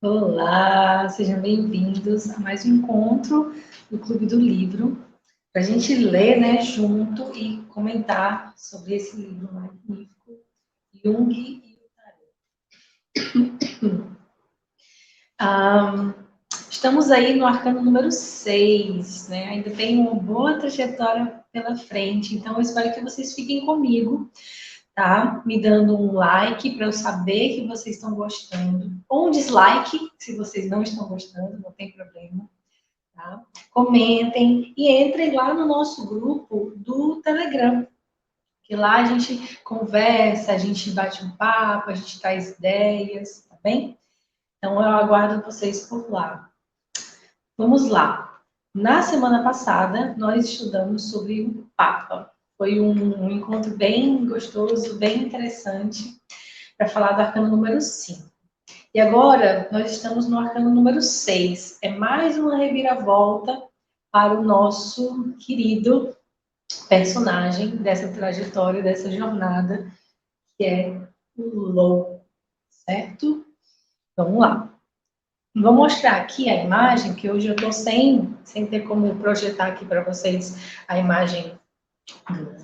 Olá, sejam bem-vindos a mais um encontro do Clube do Livro, para a gente ler, né, junto e comentar sobre esse livro magnífico, Jung e o Tarot. Estamos aí no arcano número 6, né? Ainda tem uma boa trajetória pela frente, então eu espero que vocês fiquem comigo, tá? Me dando um like para eu saber que vocês estão gostando, ou um dislike se vocês não estão gostando, não tem problema. Tá? Comentem e entrem lá no nosso grupo do Telegram, que lá a gente conversa, a gente bate um papo, a gente traz ideias, tá bem? Então eu aguardo vocês por lá. Vamos lá. Na semana passada, nós estudamos sobre o Papa. Foi um encontro bem gostoso, bem interessante, para falar do arcano número 5. E agora, nós estamos no arcano número 6. É mais uma reviravolta para o nosso querido personagem dessa trajetória, dessa jornada, que é o Lou, certo? Vamos lá. Vou mostrar aqui a imagem, que hoje eu estou sem ter como projetar aqui para vocês a imagem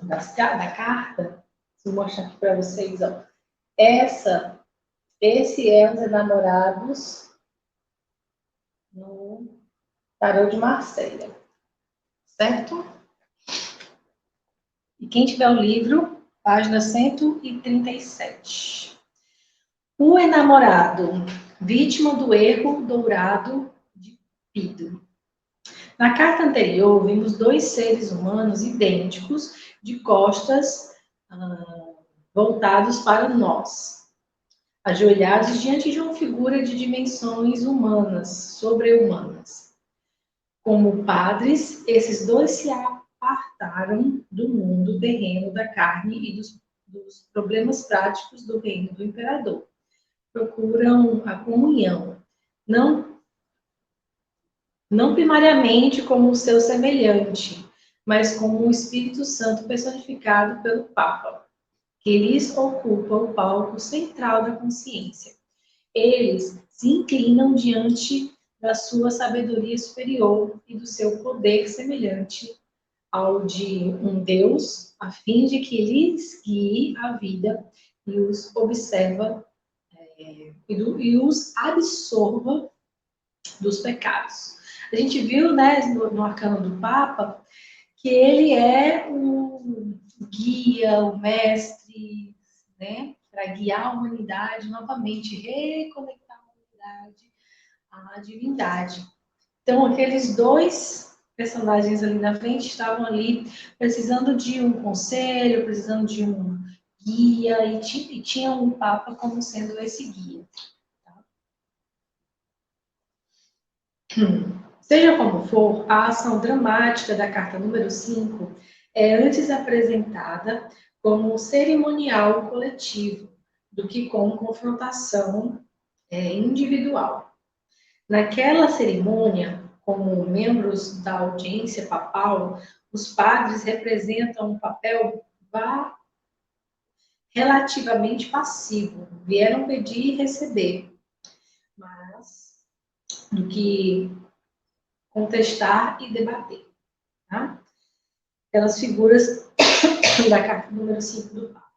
da carta. Vou mostrar aqui para vocês, ó. Esse é os enamorados no Tarot de Marselha, certo? E quem tiver o livro, página 137. O enamorado, vítima do erro dourado de Cupido. Na carta anterior, vimos dois seres humanos idênticos, de costas voltados para nós, ajoelhados diante de uma figura de dimensões humanas, sobre-humanas. Como padres, esses dois se apartaram do mundo terreno da carne e dos problemas práticos do reino do imperador. Procuram a comunhão, não primariamente como o seu semelhante, mas como um Espírito Santo personificado pelo Papa, que lhes ocupa o palco central da consciência. Eles se inclinam diante da sua sabedoria superior e do seu poder semelhante ao de um Deus, a fim de que lhes guie a vida e os observa e os absorva dos pecados. A gente viu, né, no arcano do Papa, que ele é o guia, o mestre, né, para guiar a humanidade novamente, reconectar a humanidade à divindade. Então, aqueles dois personagens ali na frente estavam ali precisando de um conselho, precisando de um guia, e tinham um Papa como sendo esse guia. Tá? Seja como for, a ação dramática da carta número 5 é antes apresentada como um cerimonial coletivo do que como confrontação individual. Naquela cerimônia, como membros da audiência papal, os padres representam um papel relativamente passivo, vieram pedir e receber, mas do que contestar e debater. Tá? Aquelas figuras da carta número 5 do Papa.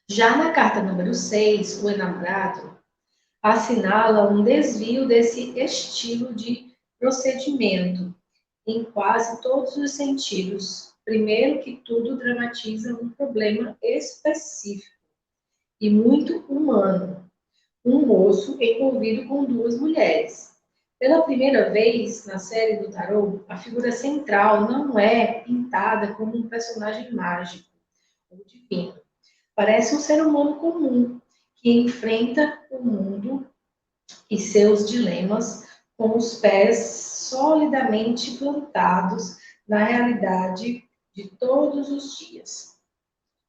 Já na carta número 6, o enamorado assinala um desvio desse estilo de procedimento em quase todos os sentidos. Primeiro que tudo, dramatiza um problema específico e muito humano. Um moço envolvido com duas mulheres. Pela primeira vez na série do Tarot, a figura central não é pintada como um personagem mágico ou divino. Parece um ser humano comum que enfrenta o mundo e seus dilemas com os pés solidamente plantados na realidade de todos os dias.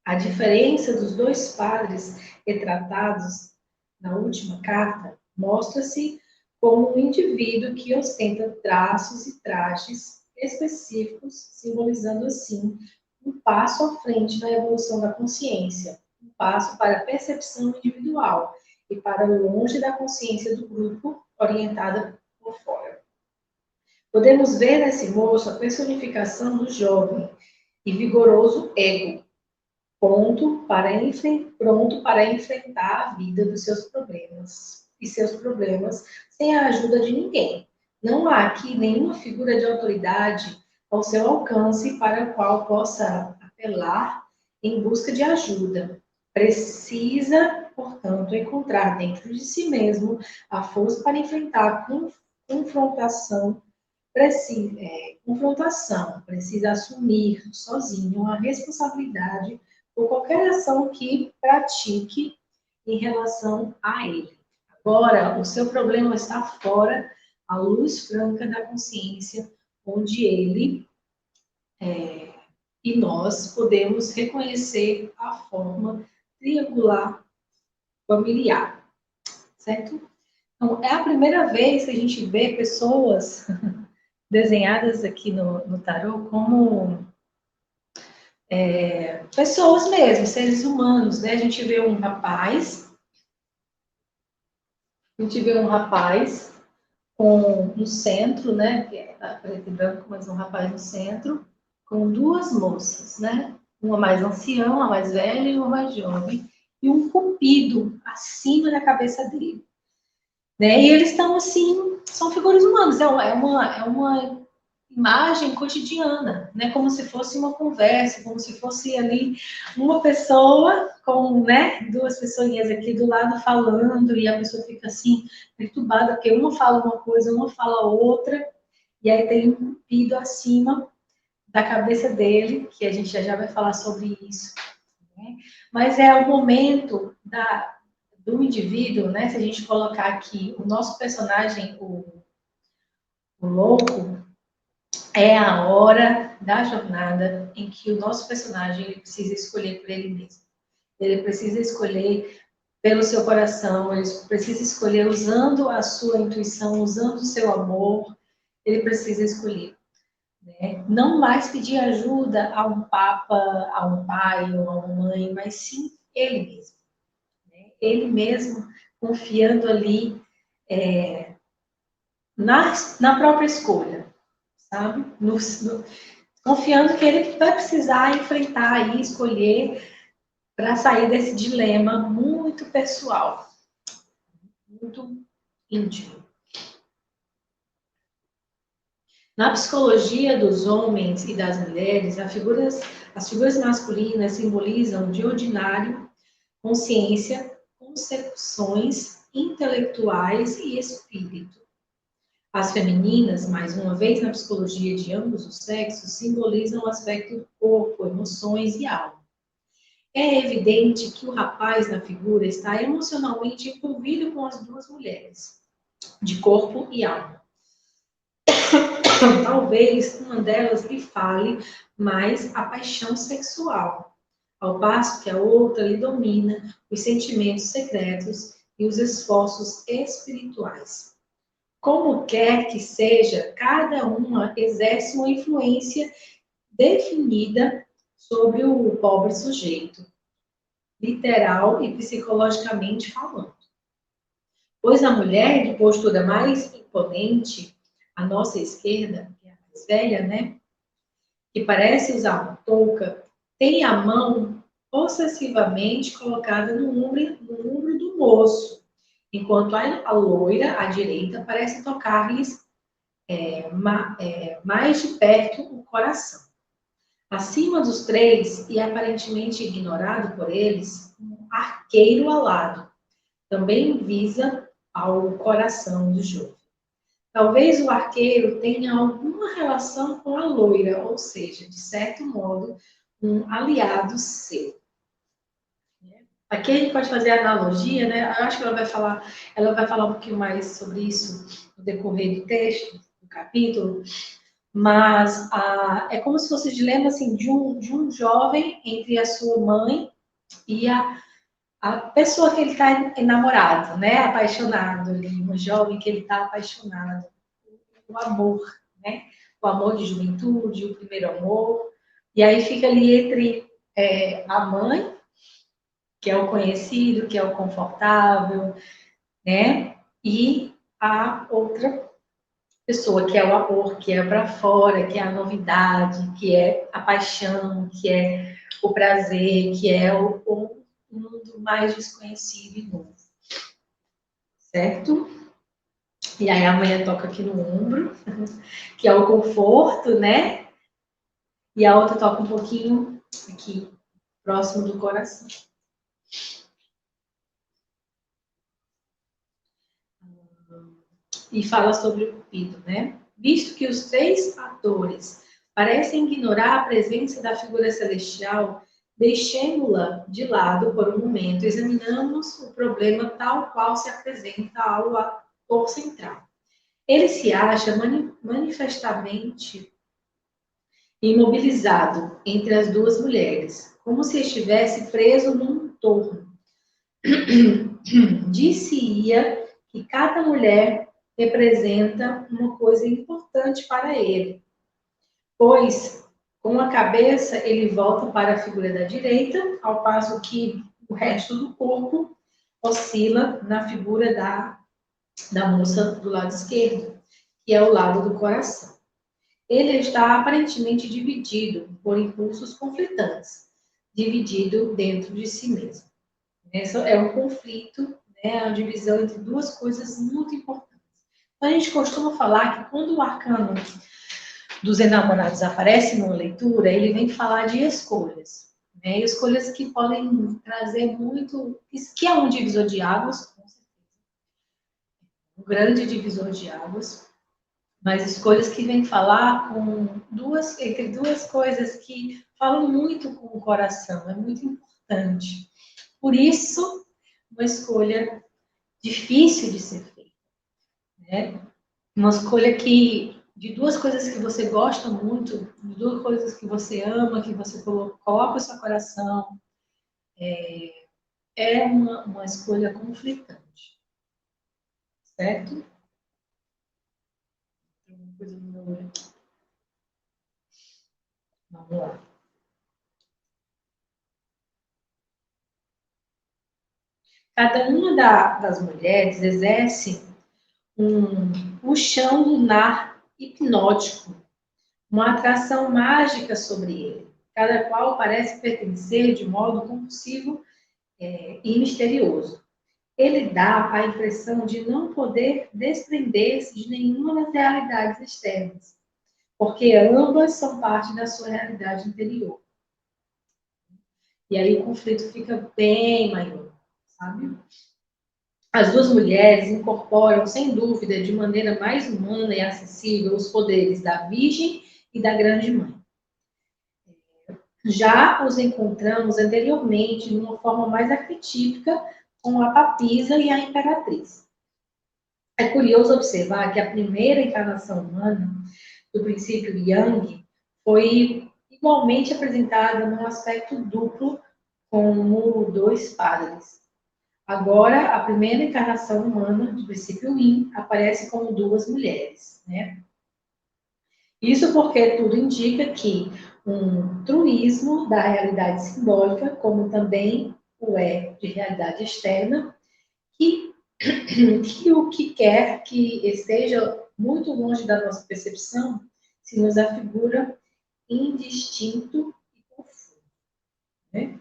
A diferença dos dois padres retratados na última carta mostra-se como um indivíduo que ostenta traços e trajes específicos, simbolizando assim um passo à frente na evolução da consciência, um passo para a percepção individual e para longe da consciência do grupo, orientada por fora. Podemos ver nesse moço a personificação do jovem e vigoroso ego, pronto para enfrentar a vida dos seus problemas e seus problemas sem a ajuda de ninguém. Não há aqui nenhuma figura de autoridade ao seu alcance para a qual possa apelar em busca de ajuda. Precisa, portanto, encontrar dentro de si mesmo a força para enfrentar a confrontação. Precisa assumir sozinho a responsabilidade por qualquer ação que pratique em relação a ele. Agora, o seu problema está fora, a luz franca da consciência, onde ele e nós podemos reconhecer a forma triangular familiar, certo? Então, é a primeira vez que a gente vê pessoas desenhadas aqui no tarô como pessoas mesmo, seres humanos, né? A gente vê um rapaz com no centro, né? Que é preto e branco, mas um rapaz no centro, com duas moças, né? Uma mais anciã, uma mais velha e uma mais jovem, e um cupido acima da cabeça dele, né? E eles estão assim, são figuras humanas, é uma imagem cotidiana, né? Como se fosse uma conversa, como se fosse ali uma pessoa com, né, duas pessoinhas aqui do lado falando e a pessoa fica assim perturbada porque uma fala uma coisa, uma fala outra e aí tem um cupido acima da cabeça dele, que a gente já vai falar sobre isso, né? Mas é o momento do indivíduo, né? Se a gente colocar aqui o nosso personagem, o louco, é a hora da jornada em que o nosso personagem ele precisa escolher por ele mesmo. Ele precisa escolher pelo seu coração, ele precisa escolher usando a sua intuição, usando o seu amor, ele precisa escolher, né? Não mais pedir ajuda a um papa, a um pai ou a uma mãe, mas sim ele mesmo, né? Ele mesmo confiando ali na própria escolha, sabe? Confiando que ele vai precisar enfrentar e escolher para sair desse dilema muito pessoal, muito íntimo. Na psicologia dos homens e das mulheres, as figuras masculinas simbolizam de ordinário consciência, consecuções intelectuais e espírito. As femininas, mais uma vez na psicologia de ambos os sexos, simbolizam o aspecto do corpo, emoções e alma. É evidente que o rapaz na figura está emocionalmente envolvido com as duas mulheres, de corpo e alma. Talvez uma delas lhe fale mais a paixão sexual, ao passo que a outra lhe domina os sentimentos secretos e os esforços espirituais. Como quer que seja, cada uma exerce uma influência definida sobre o pobre sujeito, literal e psicologicamente falando. Pois a mulher de postura mais imponente, à nossa esquerda, que é a mais velha, né, que parece usar uma touca, tem a mão possessivamente colocada no ombro do moço, enquanto a loira, à direita, parece tocar-lhes mais de perto o coração. Acima dos três, e aparentemente ignorado por eles, um arqueiro alado, também visa ao coração do jovem. Talvez o arqueiro tenha alguma relação com a loira, ou seja, de certo modo, um aliado seu. Aqui a gente pode fazer a analogia, né? Eu acho que ela vai falar um pouquinho mais sobre isso no decorrer do texto, do capítulo, mas é como se fosse o dilema assim, de um jovem entre a sua mãe e a pessoa que ele está enamorado, né? Apaixonado ali, um jovem que ele está apaixonado. O amor, né? O amor de juventude, o primeiro amor. E aí fica ali entre a mãe que é o conhecido, que é o confortável, né? E a outra pessoa, que é o amor, que é para fora, que é a novidade, que é a paixão, que é o prazer, que é o mundo mais desconhecido e novo, certo? E aí a manhã toca aqui no ombro, que é o conforto, né? E a outra toca um pouquinho aqui, próximo do coração. E fala sobre o cupido, né? Visto que os três atores parecem ignorar a presença da figura celestial, deixemos-la de lado por um momento, examinamos o problema tal qual se apresenta ao ator central. Ele se acha manifestamente imobilizado entre as duas mulheres, como se estivesse preso num torno. Disse-ia que cada mulher representa uma coisa importante para ele, pois com a cabeça ele volta para a figura da direita, ao passo que o resto do corpo oscila na figura da moça do lado esquerdo, que é o lado do coração. Ele está aparentemente dividido por impulsos conflitantes, dividido dentro de si mesmo. Esse é um conflito, né, a divisão entre duas coisas muito importantes. A gente costuma falar que quando o arcano dos enamorados aparece numa leitura, ele vem falar de escolhas, né? Escolhas que podem trazer muito, que é um divisor de águas, com certeza, um grande divisor de águas, mas escolhas que vêm falar entre duas coisas que falam muito com o coração, é muito importante. Por isso, uma escolha difícil de ser feita, né? Uma escolha de duas coisas que você gosta muito, de duas coisas que você ama, que você coloca o seu coração, é uma escolha conflitante, certo? Uma coisa no meu olho aqui. Vamos lá. Cada uma das mulheres exerce um puxão lunar hipnótico, uma atração mágica sobre ele, cada qual parece pertencer de modo compulsivo e misterioso. Ele dá a impressão de não poder desprender-se de nenhuma das realidades externas, porque ambas são parte da sua realidade interior. E aí o conflito fica bem maior, sabe? As duas mulheres incorporam, sem dúvida, de maneira mais humana e acessível, os poderes da Virgem e da Grande Mãe. Já os encontramos anteriormente de uma forma mais arquetípica com a Papisa e a Imperatriz. É curioso observar que a primeira encarnação humana do princípio Yang foi igualmente apresentada num aspecto duplo como dois padres. Agora, a primeira encarnação humana do princípio Yin aparece como duas mulheres, né? Isso porque tudo indica que um truísmo da realidade simbólica, como também o é de realidade externa, que, que o que quer que esteja muito longe da nossa percepção se nos afigura indistinto e confuso, né?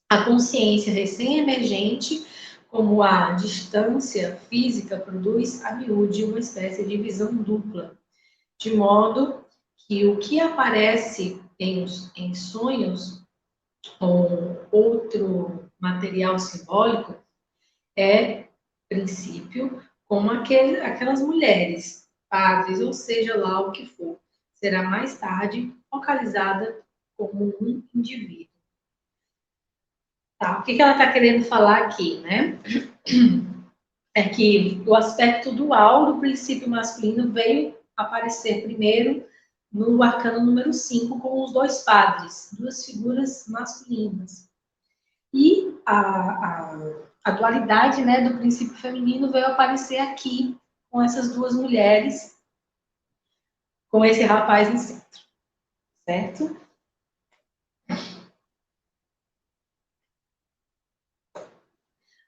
A consciência recém-emergente, como a distância física, produz a miúde uma espécie de visão dupla, de modo que o que aparece em sonhos ou outro material simbólico é princípio como aquelas mulheres, padres, ou seja lá o que for, será mais tarde focalizada como um indivíduo. Tá, o que ela está querendo falar aqui, né? É que o aspecto dual do princípio masculino veio aparecer primeiro no arcano número 5 com os dois padres, duas figuras masculinas. E a dualidade, né, do princípio feminino veio aparecer aqui com essas duas mulheres, com esse rapaz no centro, certo?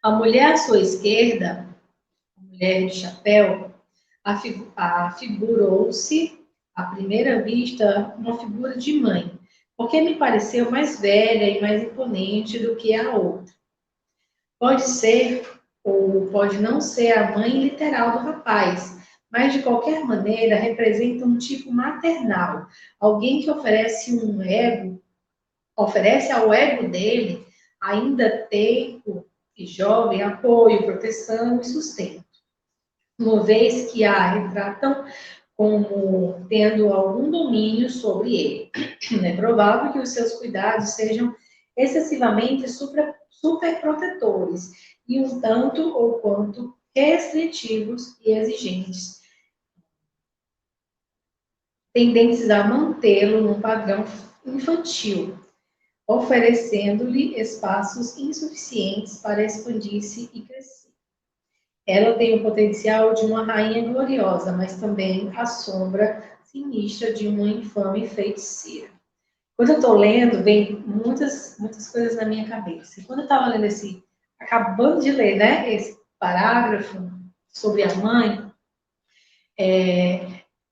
A mulher à sua esquerda, a mulher de chapéu, afigurou-se, à primeira vista, uma figura de mãe, porque me pareceu mais velha e mais imponente do que a outra. Pode ser ou pode não ser a mãe literal do rapaz, mas de qualquer maneira representa um tipo maternal, alguém que oferece ao ego dele, ainda tempo e jovem, apoio, proteção e sustento. Uma vez que a retratam como tendo algum domínio sobre ele. É provável que os seus cuidados sejam excessivamente superprotetores e um tanto ou quanto restritivos e exigentes, tendentes a mantê-lo num padrão infantil, oferecendo-lhe espaços insuficientes para expandir-se e crescer. Ela tem o potencial de uma rainha gloriosa, mas também a sombra sinistra de uma infame feiticeira. Quando eu estou lendo, vem muitas coisas na minha cabeça. E quando eu estava lendo acabando de ler, né, esse parágrafo sobre a mãe,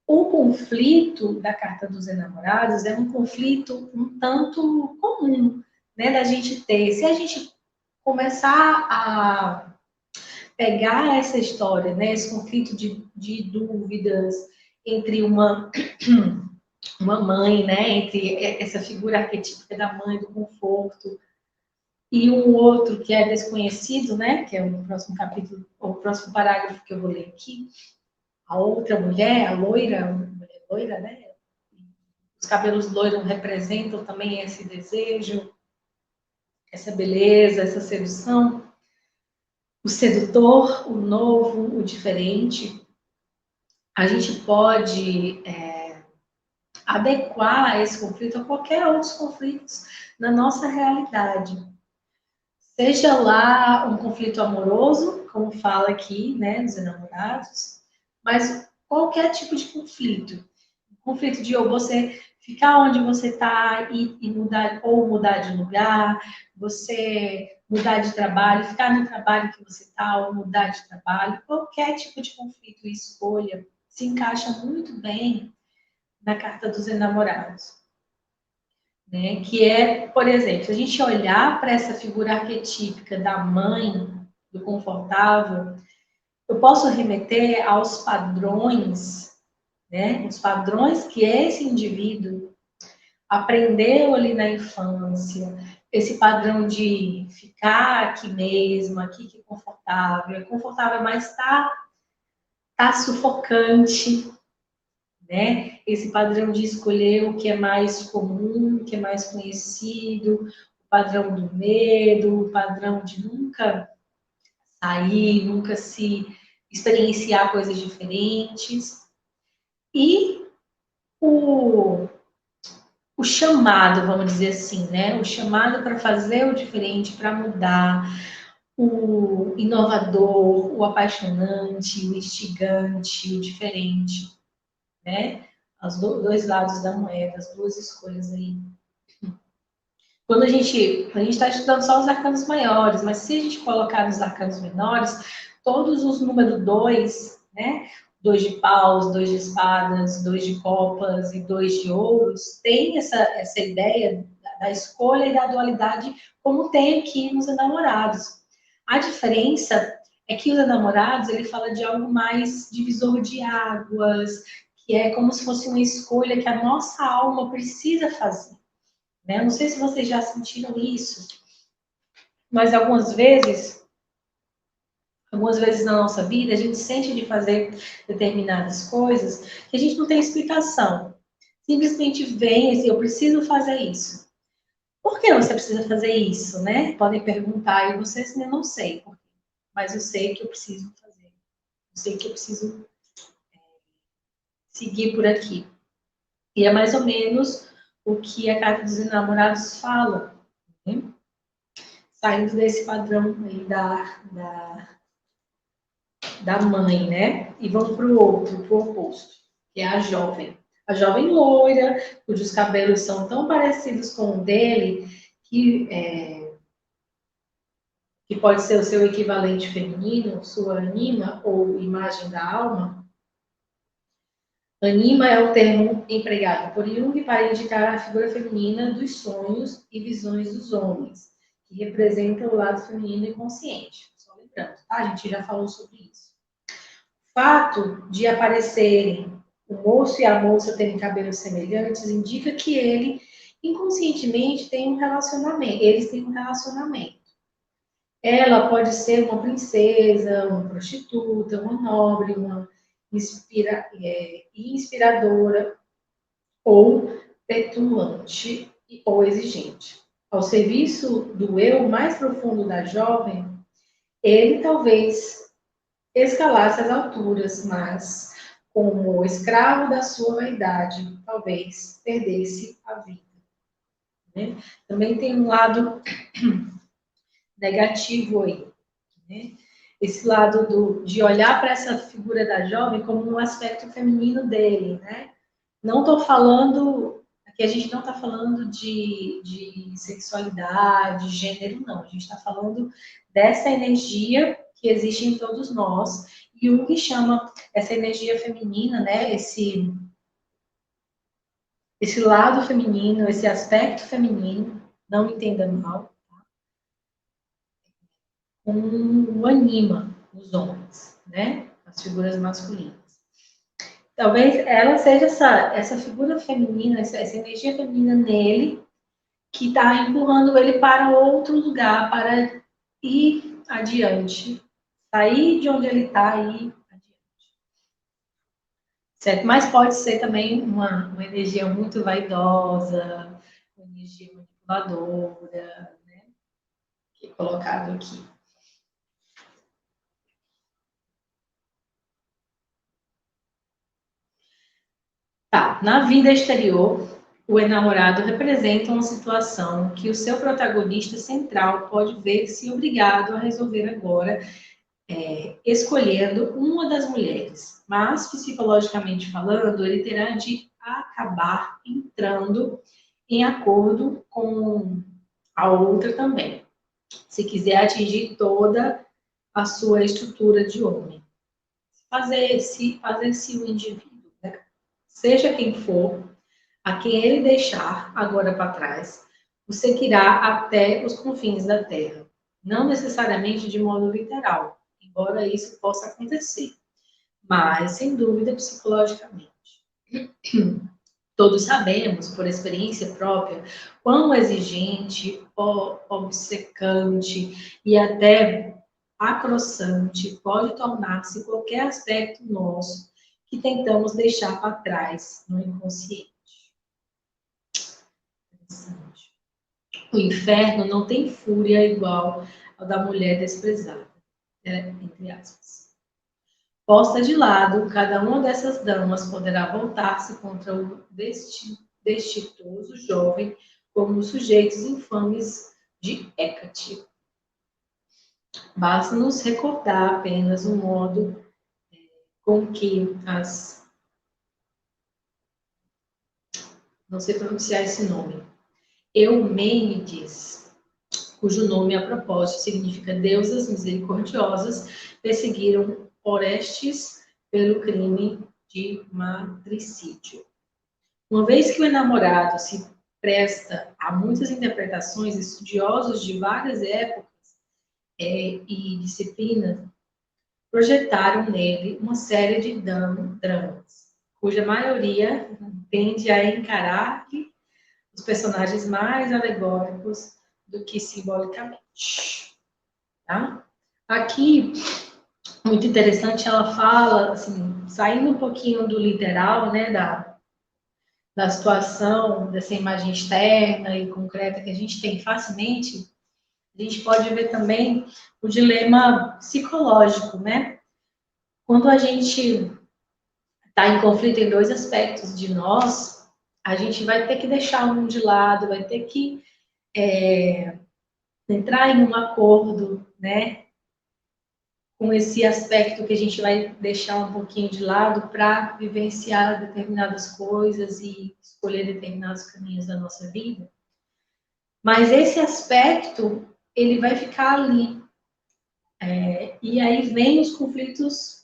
o conflito da Carta dos Enamorados é um conflito um tanto comum, né, da gente ter. Se a gente começar a pegar essa história, né, esse conflito de dúvidas entre uma mãe, né, entre essa figura arquetípica da mãe, do conforto, e um outro que é desconhecido, né, que é o próximo capítulo, o próximo parágrafo que eu vou ler aqui, a outra mulher, a mulher loira, né, os cabelos loiros representam também esse desejo, essa beleza, essa sedução, o sedutor, o novo, o diferente. A gente pode adequar esse conflito a qualquer outros conflitos na nossa realidade. Seja lá um conflito amoroso, como fala aqui, né, dos enamorados, mas qualquer tipo de conflito. Conflito de ou você ficar onde você está e mudar, ou mudar de lugar, você mudar de trabalho, ficar no trabalho que você está, ou mudar de trabalho, qualquer tipo de conflito e escolha se encaixa muito bem na Carta dos Enamorados. Né? Que é, por exemplo, se a gente olhar para essa figura arquetípica da mãe, do confortável, eu posso remeter aos padrões, né? Os padrões que esse indivíduo aprendeu ali na infância, esse padrão de ficar aqui mesmo, aqui que é confortável, mas tá sufocante, né? Esse padrão de escolher o que é mais comum, o que é mais conhecido, o padrão do medo, o padrão de nunca sair, nunca se experienciar coisas diferentes. E o chamado, vamos dizer assim, né? O chamado para fazer o diferente, para mudar, o inovador, o apaixonante, o instigante, o diferente, né? Os dois lados da moeda, as duas escolhas aí. Quando a gente está estudando só os arcanos maiores, mas se a gente colocar nos arcanos menores, todos os números 2, né? 2 de paus, 2 de espadas, 2 de copas e 2 de ouros, tem essa ideia da escolha e da dualidade, como tem aqui nos enamorados. A diferença é que os enamorados, ele fala de algo mais divisor de águas, que é como se fosse uma escolha que a nossa alma precisa fazer. Né? Não sei se vocês já sentiram isso, mas algumas vezes na nossa vida, a gente sente de fazer determinadas coisas que a gente não tem explicação. Simplesmente vem assim, eu preciso fazer isso. Por que você precisa fazer isso, né? Podem perguntar e vocês, eu não sei, mas eu sei que eu preciso fazer. Eu sei que eu preciso seguir por aqui. E é mais ou menos o que a Carta dos Enamorados fala, né? Saindo desse padrão aí da mãe, né? E vamos para o outro, para o oposto, que é a jovem. A jovem loira, cujos cabelos são tão parecidos com o dele, que que pode ser o seu equivalente feminino, sua anima ou imagem da alma. Anima é o termo empregado por Jung para indicar a figura feminina dos sonhos e visões dos homens, que representa o lado feminino inconsciente. Só lembrando, tá? A gente já falou sobre isso. O fato de aparecerem o moço e a moça terem cabelos semelhantes indica que ele inconscientemente tem um relacionamento, eles têm um relacionamento. Ela pode ser uma princesa, uma prostituta, uma nobre, uma inspiradora ou petulante ou exigente. Ao serviço do eu mais profundo da jovem, ele talvez escalasse as alturas, mas, como escravo da sua vaidade, talvez perdesse a vida. Né? Também tem um lado negativo aí, né? Esse lado de olhar para essa figura da jovem como um aspecto feminino dele, né? Não estou falando, aqui a gente não está falando de sexualidade, gênero, não. A gente está falando dessa energia que existe em todos nós. E Jung chama essa energia feminina, né? Esse lado feminino, esse aspecto feminino, não me entenda mal, um anima os homens, né? As figuras masculinas. Talvez ela seja essa figura feminina, essa energia feminina nele, que está empurrando ele para outro lugar, para ir adiante, sair de onde ele está e ir adiante. Certo? Mas pode ser também uma energia muito vaidosa, uma energia manipuladora, né? Que é colocado aqui. Tá, na vida exterior, o enamorado representa uma situação que o seu protagonista central pode ver-se obrigado a resolver agora, escolhendo uma das mulheres. Mas, psicologicamente falando, ele terá de acabar entrando em acordo com a outra também, se quiser atingir toda a sua estrutura de homem. Fazer-se o indivíduo, né? Seja quem for, a quem ele deixar agora para trás, o seguirá até os confins da terra. Não necessariamente de modo literal, embora isso possa acontecer, mas sem dúvida psicologicamente. Todos sabemos, por experiência própria, quão exigente, obcecante e até acrossante pode tornar-se qualquer aspecto nosso que tentamos deixar para trás no inconsciente. O inferno não tem fúria igual ao da mulher desprezada, né? Entre aspas. Posta de lado, cada uma dessas damas poderá voltar-se contra o destituoso jovem como os sujeitos infames de Hecate. Basta nos recordar apenas o modo com que as... Não sei pronunciar esse nome. Eumênides, cujo nome, a propósito, significa deusas misericordiosas, perseguiram Orestes pelo crime de matricídio. Uma vez que o enamorado se presta a muitas interpretações, estudiosos de várias épocas e disciplinas projetaram nele uma série de dramas, cuja maioria tende a encarar os personagens mais alegóricos do que simbolicamente. Tá? Aqui, muito interessante, ela fala, assim, saindo um pouquinho do literal, né, da situação, dessa imagem externa e concreta que a gente tem facilmente, a gente pode ver também o dilema psicológico, né? Quando a gente está em conflito em dois aspectos de nós, a gente vai ter que deixar um de lado, vai ter que entrar em um acordo, né? Com esse aspecto que a gente vai deixar um pouquinho de lado para vivenciar determinadas coisas e escolher determinados caminhos da nossa vida. Mas esse aspecto, ele vai ficar ali, E aí vem os conflitos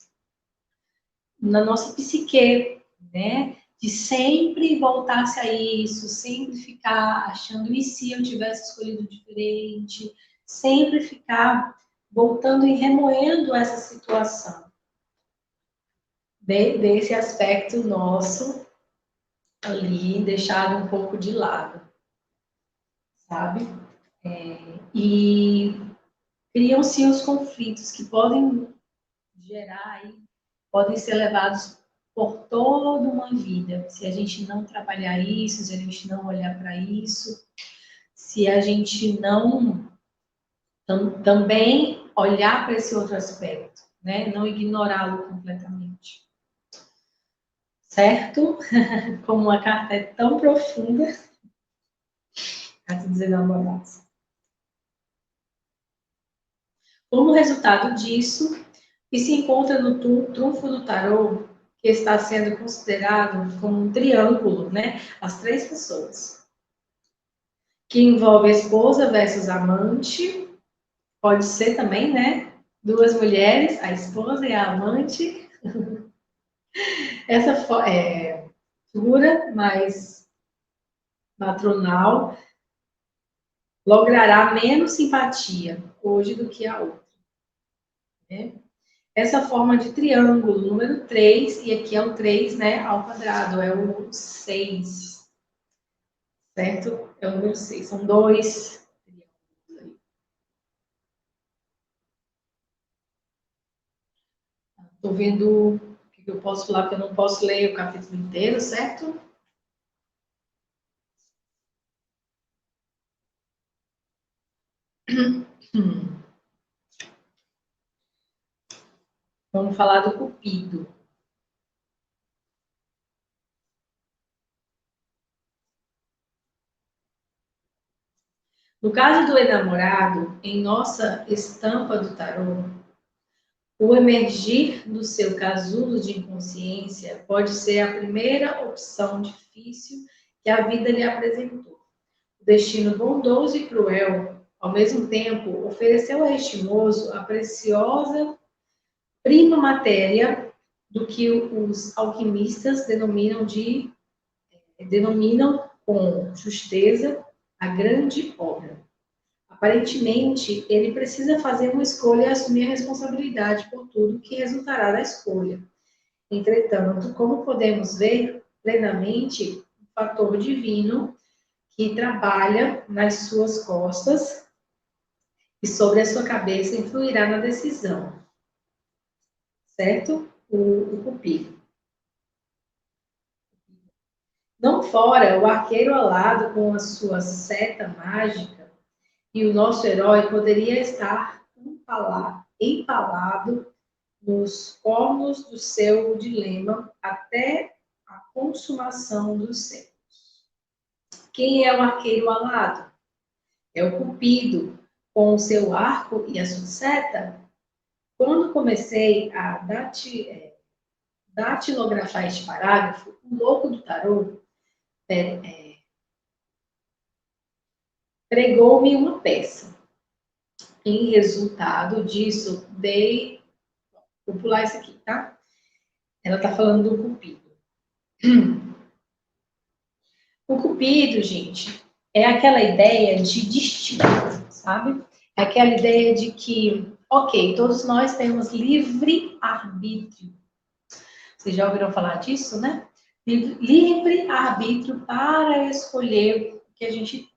na nossa psique, né? De sempre voltar-se a isso, sempre ficar achando, e se eu tivesse escolhido diferente? Sempre ficar voltando e remoendo essa situação. Desse aspecto nosso ali, deixado um pouco de lado, sabe? E criam-se os conflitos que podem gerar aí, podem ser levados por toda uma vida. Se a gente não trabalhar isso, se a gente não olhar para isso, se a gente não também olhar para esse outro aspecto, né? Não ignorá-lo completamente. Certo? Como a carta é tão profunda, carta dos enamorados. Como resultado disso, e se encontra no trunfo do tarô, que está sendo considerado como um triângulo, né? As três pessoas. Que envolve a esposa versus amante, pode ser também, né? Duas mulheres, a esposa e a amante. Essa figura mais matronal logrará menos simpatia hoje do que a outra. Né? Essa forma de triângulo, número 3, e aqui é o 3, né, ao quadrado, é o 6, certo? É o número 6, são dois triângulos aí. Estou vendo o que eu posso falar, porque eu não posso ler o capítulo inteiro, certo? Vamos falar do Cupido. No caso do enamorado, em nossa estampa do tarô, o emergir do seu casulo de inconsciência pode ser a primeira opção difícil que a vida lhe apresentou. O destino bondoso e cruel, ao mesmo tempo, ofereceu a este moço a preciosa prima matéria do que os alquimistas denominam com justeza a grande obra. Aparentemente, ele precisa fazer uma escolha e assumir a responsabilidade por tudo que resultará da escolha. Entretanto, como podemos ver plenamente, o fator divino que trabalha nas suas costas e sobre a sua cabeça influirá na decisão. Certo? O Cupido. Não fora o arqueiro alado com a sua seta mágica, e o nosso herói poderia estar empalado nos cornos do seu dilema até a consumação dos séculos. Quem é o arqueiro alado? É o Cupido, com o seu arco e a sua seta. Quando comecei a datilografar este parágrafo, o louco do tarô pregou-me uma peça. Em resultado disso, vou pular isso aqui, tá? Ela tá falando do Cupido. O Cupido, gente, é aquela ideia de destino, sabe? É aquela ideia de que, ok, todos nós temos livre arbítrio. Vocês já ouviram falar disso, né? Livre arbítrio para escolher o que a gente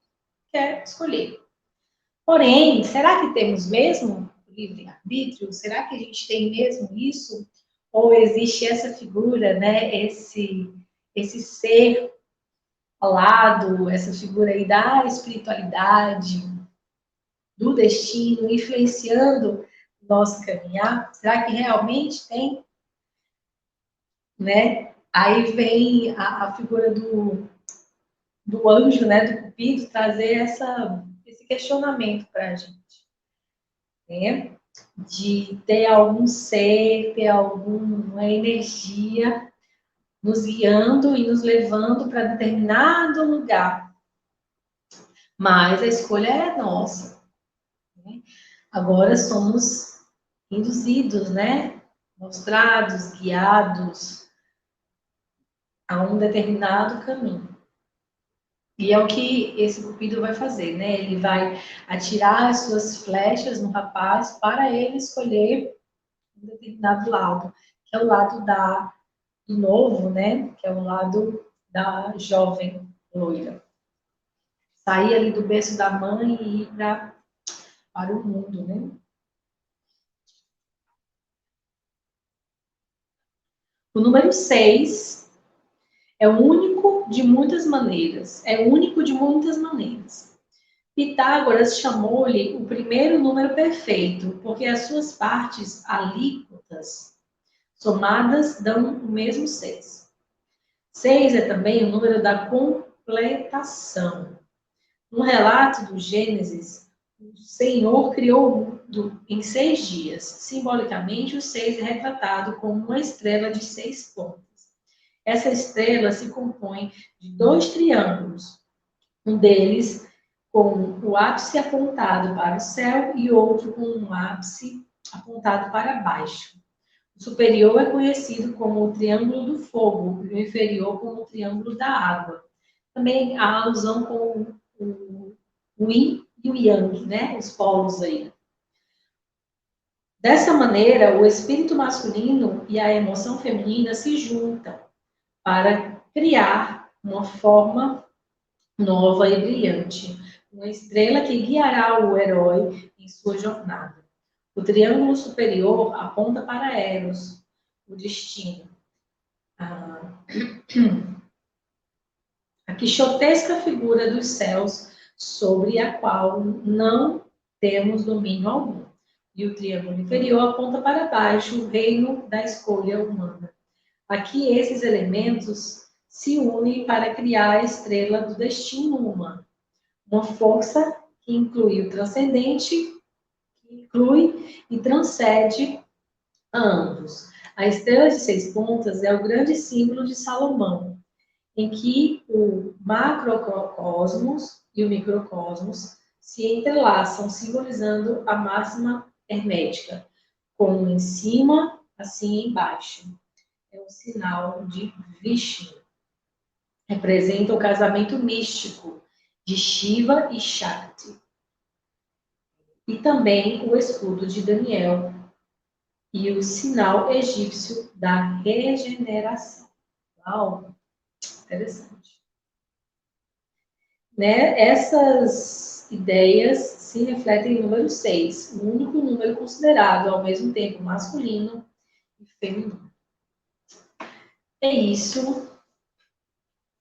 quer escolher. Porém, será que temos mesmo livre arbítrio? Será que a gente tem mesmo isso? Ou existe essa figura, né? Esse ser falado, essa figura aí da espiritualidade, do destino, influenciando o nosso caminhar? Será que realmente tem, né? Aí vem a figura do anjo, né? Do Cupido, trazer esse questionamento para a gente, né? De ter algum ser, ter alguma energia nos guiando e nos levando para determinado lugar. Mas a escolha é nossa. Né? Agora somos induzidos, né? Mostrados, guiados a um determinado caminho. E é o que esse cupido vai fazer, né? Ele vai atirar as suas flechas no rapaz para ele escolher um determinado lado, que é o lado do novo, né? Que é o lado da jovem loira. Sair ali do berço da mãe e ir para o mundo, né? O número 6 é o único de muitas maneiras. É único de muitas maneiras. Pitágoras chamou-lhe o primeiro número perfeito, porque as suas partes alíquotas somadas dão o mesmo 6. 6 é também o número da completação. No relato do Gênesis, o Senhor criou o mundo em 6 dias. Simbolicamente, o 6 é retratado como uma estrela de 6 pontas. Essa estrela se compõe de 2 triângulos, um deles com o ápice apontado para o céu e outro com um ápice apontado para baixo. O superior é conhecido como o triângulo do fogo e o inferior como o triângulo da água. Também há alusão com o yin e o yang, né? Os polos aí. Dessa maneira, o espírito masculino e a emoção feminina se juntam para criar uma forma nova e brilhante, uma estrela que guiará o herói em sua jornada. O triângulo superior aponta para Eros, o destino. A quixotesca figura dos céus sobre a qual não temos domínio algum. E o triângulo inferior aponta para baixo, o reino da escolha humana. Aqui esses elementos se unem para criar a estrela do destino humano. Uma força que inclui o transcendente, que inclui e transcende a ambos. A estrela de 6 pontas é o grande símbolo de Salomão, em que o macrocosmos e o microcosmos se entrelaçam, simbolizando a máxima hermética, como em cima, assim embaixo. É um sinal de Vishnu. Representa o casamento místico de Shiva e Shakti. E também o escudo de Daniel e o sinal egípcio da regeneração. Uau, interessante. Né? Essas ideias se refletem no número 6, o único número considerado ao mesmo tempo masculino e feminino. É isso.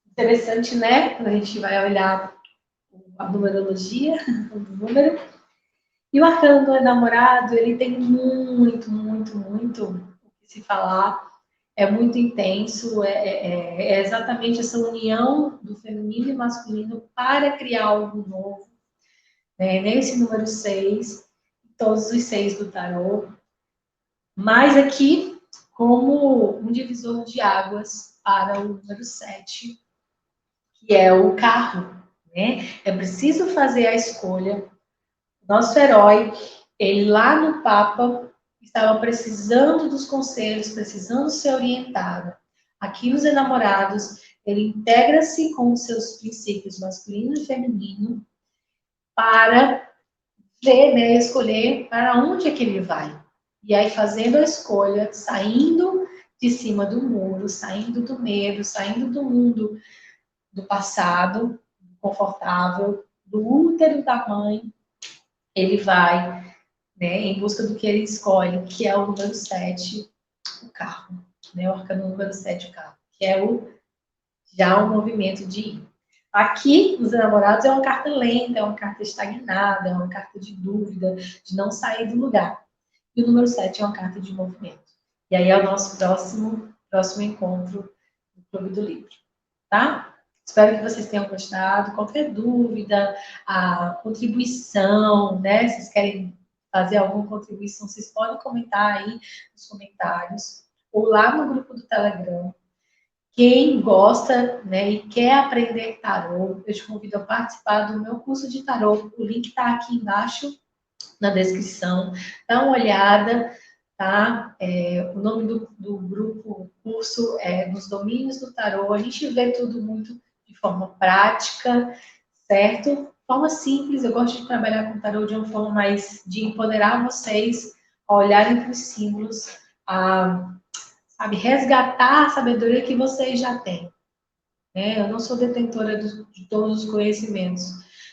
Interessante, né? Quando a gente vai olhar a numerologia do número. E o arcano do enamorado, ele tem muito o que se falar. É muito intenso, é exatamente essa união do feminino e masculino para criar algo novo. Nesse número 6, todos os 6 do tarô. Mas aqui, como um divisor de águas para o número 7, que é o carro. Né? É preciso fazer a escolha. Nosso herói, ele lá no Papa, estava precisando dos conselhos, precisando ser orientado. Aqui nos enamorados, ele integra-se com os seus princípios masculino e feminino para ver, né, escolher para onde é que ele vai. E aí, fazendo a escolha, saindo de cima do muro, saindo do medo, saindo do mundo do passado, confortável, do útero da mãe, ele vai, né, em busca do que ele escolhe, que é o número 7, o carro. Né, o arcano número 7, o carro, que é já o movimento de ir. Aqui, nos enamorados, é uma carta lenta, é uma carta estagnada, é uma carta de dúvida, de não sair do lugar. E o número 7 é uma carta de movimento. E aí é o nosso próximo encontro do Clube do Livro. Tá? Espero que vocês tenham gostado. Qualquer dúvida, a contribuição, né? Se vocês querem fazer alguma contribuição, vocês podem comentar aí nos comentários ou lá no grupo do Telegram. Quem gosta, né, e quer aprender tarô, eu te convido a participar do meu curso de tarô. O link está aqui embaixo na descrição. Dá uma olhada. tá? O nome do grupo, curso é Nos Domínios do Tarô. A gente vê tudo muito de forma prática, certo? Forma simples, eu gosto de trabalhar com tarô de uma forma mais de empoderar vocês a olharem para os símbolos, a, sabe, resgatar a sabedoria que vocês já têm. Né? Eu não sou detentora de todos os conhecimentos,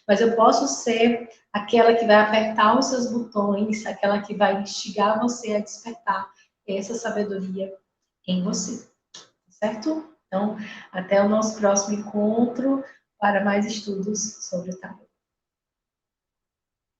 mas eu posso ser aquela que vai apertar os seus botões, aquela que vai instigar você a despertar essa sabedoria em você, certo? Então, até o nosso próximo encontro para mais estudos sobre o tarot.